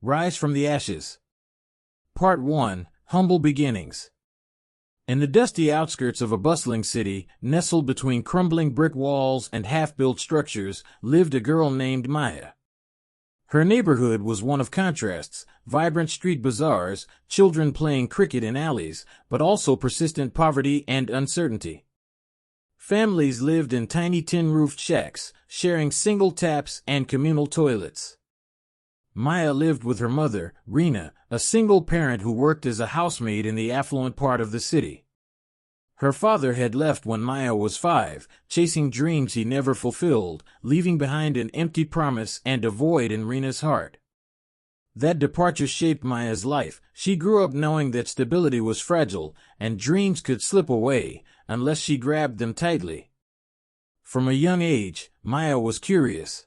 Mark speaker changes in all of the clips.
Speaker 1: Rise from the Ashes. Part 1. Humble Beginnings. In the dusty outskirts of a bustling city, nestled between crumbling brick walls and half-built structures, lived a girl named Maya. Her neighborhood was one of contrasts, vibrant street bazaars, children playing cricket in alleys, but also persistent poverty and uncertainty. Families lived in tiny tin-roofed shacks, sharing single taps and communal toilets. Maya lived with her mother, Rena, a single parent who worked as a housemaid in the affluent part of the city. Her father had left when Maya was 5, chasing dreams he never fulfilled, leaving behind an empty promise and a void in Rena's heart. That departure shaped Maya's life. She grew up knowing that stability was fragile, and dreams could slip away, unless she grabbed them tightly. From a young age, Maya was curious.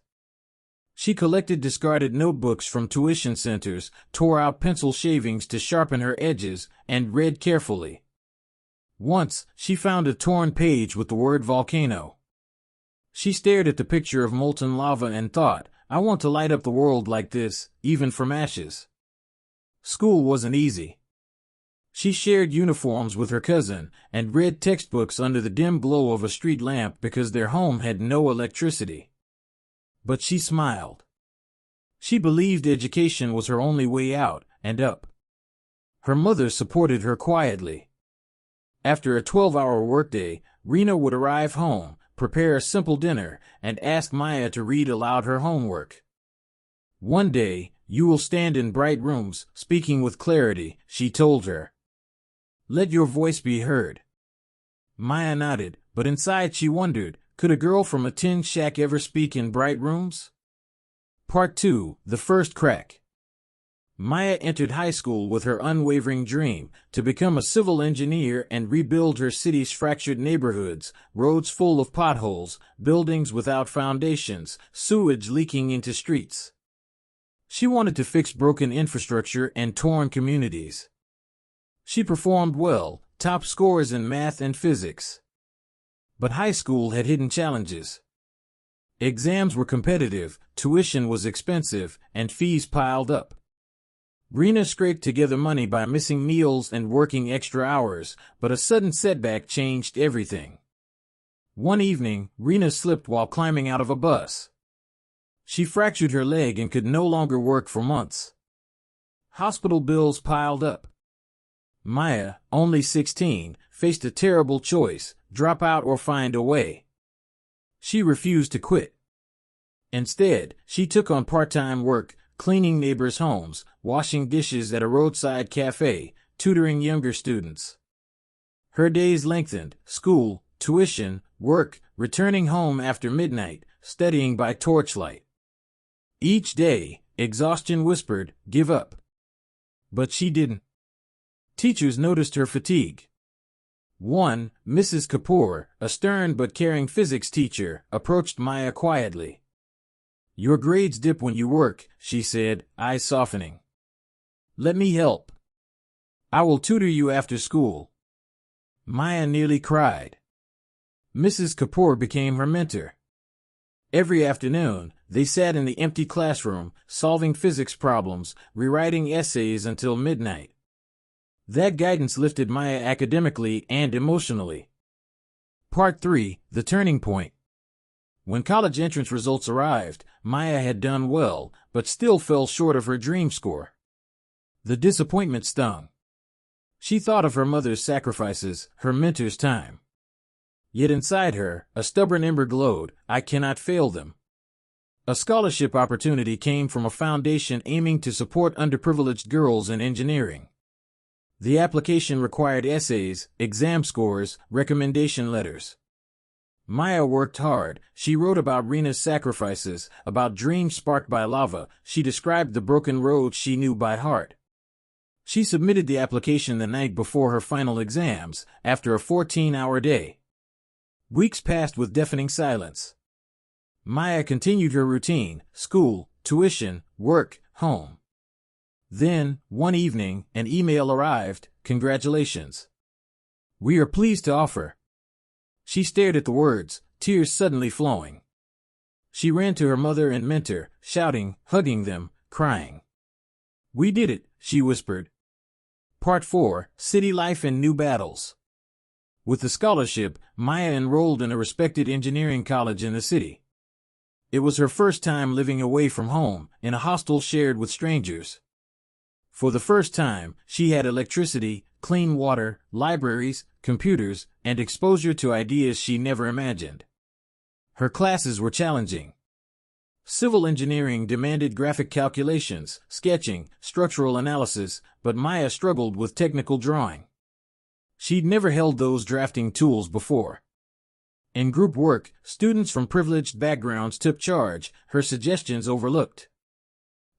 Speaker 1: She collected discarded notebooks from tuition centers, tore out pencil shavings to sharpen her edges, and read carefully. Once, she found a torn page with the word volcano. She stared at the picture of molten lava and thought, I want to light up the world like this, even from ashes. School wasn't easy. She shared uniforms with her cousin, and read textbooks under the dim glow of a street lamp because their home had no electricity. But she smiled. She believed education was her only way out and up. Her mother supported her quietly. After a 12-hour workday, Rena would arrive home, prepare a simple dinner, and ask Maya to read aloud her homework. One day, you will stand in bright rooms, speaking with clarity, she told her. Let your voice be heard. Maya nodded, but inside she wondered, could a girl from a tin shack ever speak in bright rooms? Part 2. The First Crack. Maya entered high school with her unwavering dream to become a civil engineer and rebuild her city's fractured neighborhoods, roads full of potholes, buildings without foundations, sewage leaking into streets. She wanted to fix broken infrastructure and torn communities. She performed well, top scores in math and physics. But high school had hidden challenges. Exams were competitive, tuition was expensive, and fees piled up. Rena scraped together money by missing meals and working extra hours, but a sudden setback changed everything. One evening, Rena slipped while climbing out of a bus. She fractured her leg and could no longer work for months. Hospital bills piled up. Maya, only 16, faced a terrible choice: drop out or find a way. She refused to quit. Instead, she took on part-time work, cleaning neighbors' homes, washing dishes at a roadside cafe, tutoring younger students. Her days lengthened: school, tuition, work, returning home after midnight, studying by torchlight. Each day, exhaustion whispered, give up. But she didn't. Teachers noticed her fatigue. One, Mrs. Kapoor, a stern but caring physics teacher, approached Maya quietly. Your grades dip when you work, she said, eyes softening. Let me help. I will tutor you after school. Maya nearly cried. Mrs. Kapoor became her mentor. Every afternoon, they sat in the empty classroom, solving physics problems, rewriting essays until midnight. That guidance lifted Maya academically and emotionally. Part 3. The Turning Point. When college entrance results arrived, Maya had done well, but still fell short of her dream score. The disappointment stung. She thought of her mother's sacrifices, her mentor's time. Yet inside her, a stubborn ember glowed, I cannot fail them. A scholarship opportunity came from a foundation aiming to support underprivileged girls in engineering. The application required essays, exam scores, recommendation letters. Maya worked hard. She wrote about Rena's sacrifices, about dreams sparked by lava. She described the broken roads she knew by heart. She submitted the application the night before her final exams, after a 14-hour day. Weeks passed with deafening silence. Maya continued her routine: school, tuition, work, home. Then, one evening, an email arrived. Congratulations. We are pleased to offer. She stared at the words, tears suddenly flowing. She ran to her mother and mentor, shouting, hugging them, crying. We did it, she whispered. Part 4, City Life and New Battles. With the scholarship, Maya enrolled in a respected engineering college in the city. It was her first time living away from home, in a hostel shared with strangers. For the first time, she had electricity, clean water, libraries, computers, and exposure to ideas she never imagined. Her classes were challenging. Civil engineering demanded graphic calculations, sketching, structural analysis, but Maya struggled with technical drawing. She'd never held those drafting tools before. In group work, students from privileged backgrounds took charge, her suggestions overlooked.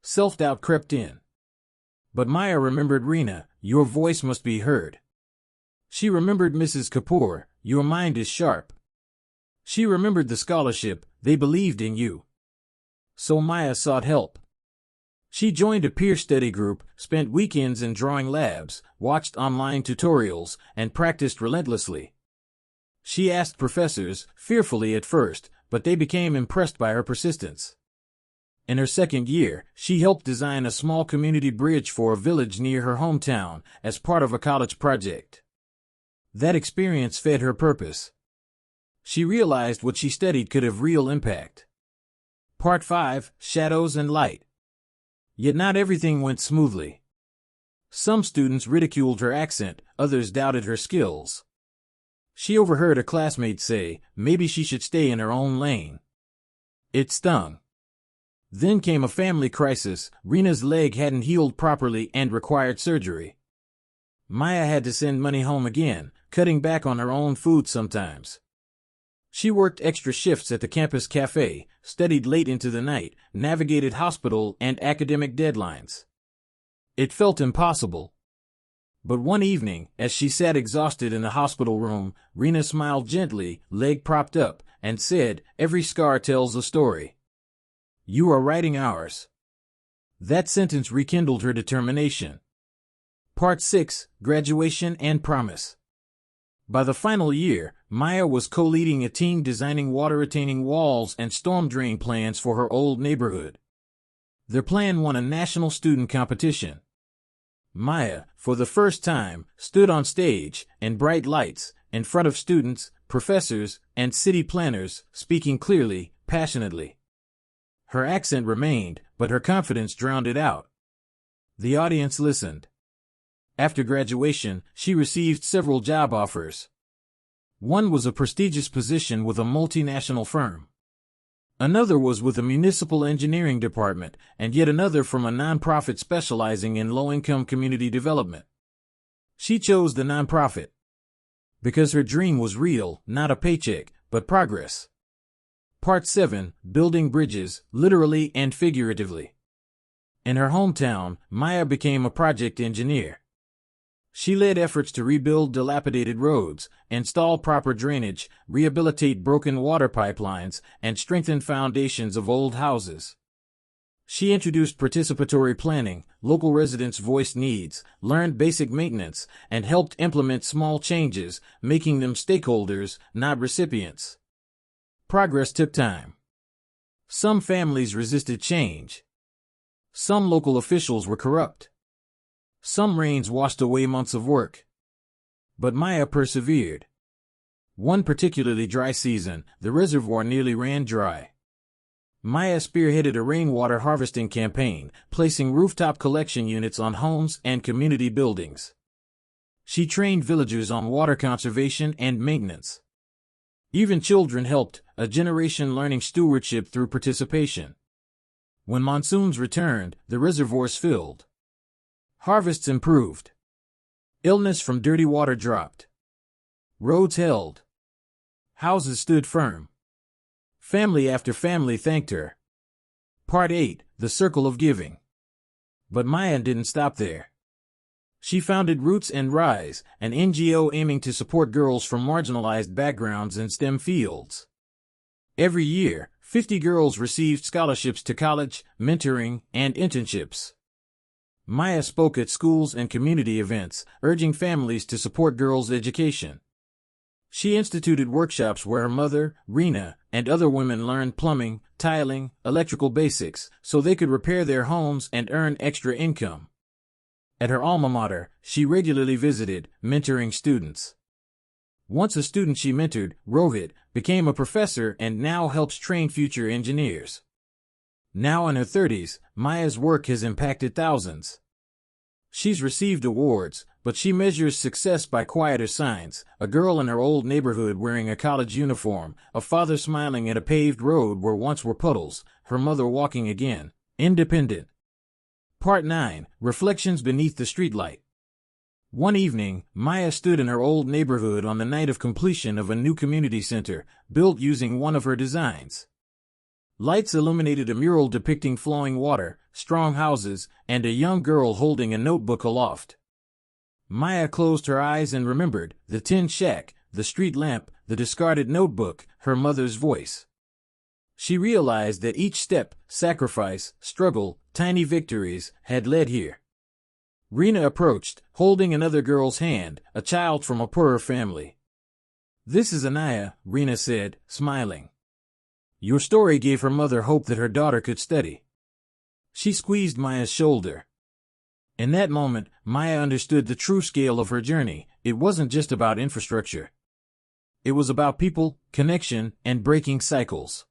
Speaker 1: Self-doubt crept in. But Maya remembered Rena, your voice must be heard. She remembered Mrs. Kapoor, your mind is sharp. She remembered the scholarship, they believed in you. So Maya sought help. She joined a peer study group, spent weekends in drawing labs, watched online tutorials, and practiced relentlessly. She asked professors, fearfully at first, but they became impressed by her persistence. In her second year, she helped design a small community bridge for a village near her hometown as part of a college project. That experience fed her purpose. She realized what she studied could have real impact. Part 5, Shadows and Light. Yet not everything went smoothly. Some students ridiculed her accent, others doubted her skills. She overheard a classmate say, maybe she should stay in her own lane. It stung. Then came a family crisis. Rena's leg hadn't healed properly and required surgery. Maya had to send money home again, cutting back on her own food sometimes. She worked extra shifts at the campus cafe, studied late into the night, navigated hospital and academic deadlines. It felt impossible. But one evening, as she sat exhausted in the hospital room, Rena smiled gently, leg propped up, and said, every scar tells a story. You are writing ours. That sentence rekindled her determination. Part 6, Graduation and Promise. By the final year, Maya was co-leading a team designing water-retaining walls and storm drain plans for her old neighborhood. Their plan won a national student competition. Maya, for the first time, stood on stage, in bright lights, in front of students, professors, and city planners, speaking clearly, passionately. Her accent remained, but her confidence drowned it out. The audience listened. After graduation, she received several job offers. One was a prestigious position with a multinational firm. Another was with a municipal engineering department, and yet another from a nonprofit specializing in low-income community development. She chose the nonprofit because her dream was real, not a paycheck, but progress. Part 7, Building Bridges, Literally and Figuratively. In her hometown, Maya became a project engineer. She led efforts to rebuild dilapidated roads, install proper drainage, rehabilitate broken water pipelines, and strengthen foundations of old houses. She introduced participatory planning, local residents voiced needs, learned basic maintenance, and helped implement small changes, making them stakeholders, not recipients. Progress took time. Some families resisted change. Some local officials were corrupt. Some rains washed away months of work. But Maya persevered. One particularly dry season, the reservoir nearly ran dry. Maya spearheaded a rainwater harvesting campaign, placing rooftop collection units on homes and community buildings. She trained villagers on water conservation and maintenance. Even children helped, a generation learning stewardship through participation. When monsoons returned, the reservoirs filled. Harvests improved. Illness from dirty water dropped. Roads held. Houses stood firm. Family after family thanked her. Part 8, The Circle of Giving. But Maya didn't stop there. She founded Roots and Rise, an NGO aiming to support girls from marginalized backgrounds in STEM fields. Every year, 50 girls received scholarships to college, mentoring, and internships. Maya spoke at schools and community events, urging families to support girls' education. She instituted workshops where her mother, Rena, and other women learned plumbing, tiling, electrical basics, so they could repair their homes and earn extra income. At her alma mater, she regularly visited, mentoring students. Once a student she mentored, Rohit, became a professor and now helps train future engineers. Now in her 30s, Maya's work has impacted thousands. She's received awards, but she measures success by quieter signs: a girl in her old neighborhood wearing a college uniform, a father smiling at a paved road where once were puddles, her mother walking again, independent. Part 9. Reflections Beneath the Streetlight. One evening, Maya stood in her old neighborhood on the night of completion of a new community center, built using one of her designs. Lights illuminated a mural depicting flowing water, strong houses, and a young girl holding a notebook aloft. Maya closed her eyes and remembered the tin shack, the street lamp, the discarded notebook, her mother's voice. She realized that each step, sacrifice, struggle, tiny victories, had led here. Reena approached, holding another girl's hand, a child from a poorer family. "This is Anaya," Reena said, smiling. "Your story gave her mother hope that her daughter could study." She squeezed Maya's shoulder. In that moment, Maya understood the true scale of her journey. It wasn't just about infrastructure. It was about people, connection, and breaking cycles.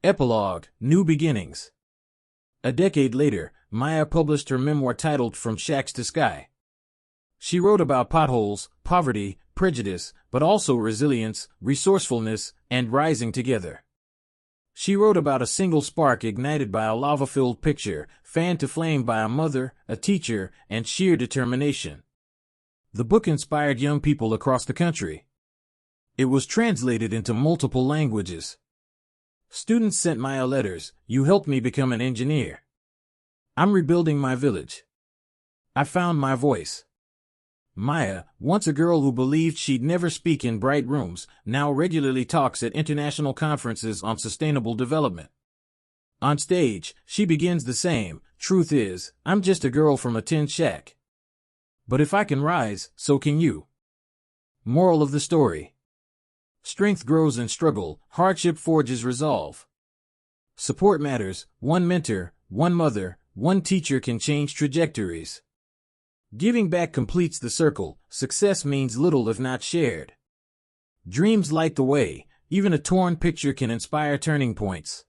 Speaker 1: Epilogue: New Beginnings. A decade later, Maya published her memoir titled From Shacks to Sky. She wrote about potholes, poverty, prejudice, but also resilience, resourcefulness, and rising together. She wrote about a single spark ignited by a lava-filled picture, fanned to flame by a mother, a teacher, and sheer determination. The book inspired young people across the country. It was translated into multiple languages. Students sent Maya letters: "You helped me become an engineer. I'm rebuilding my village. I found my voice." Maya, once a girl who believed she'd never speak in bright rooms, now regularly talks at international conferences on sustainable development. On stage, she begins the same: "Truth is, I'm just a girl from a tin shack. But if I can rise, so can you." Moral of the story: strength grows in struggle, hardship forges resolve. Support matters. One mentor, one mother, one teacher can change trajectories. Giving back completes the circle. Success means little if not shared. Dreams light the way. Even a torn picture can inspire turning points.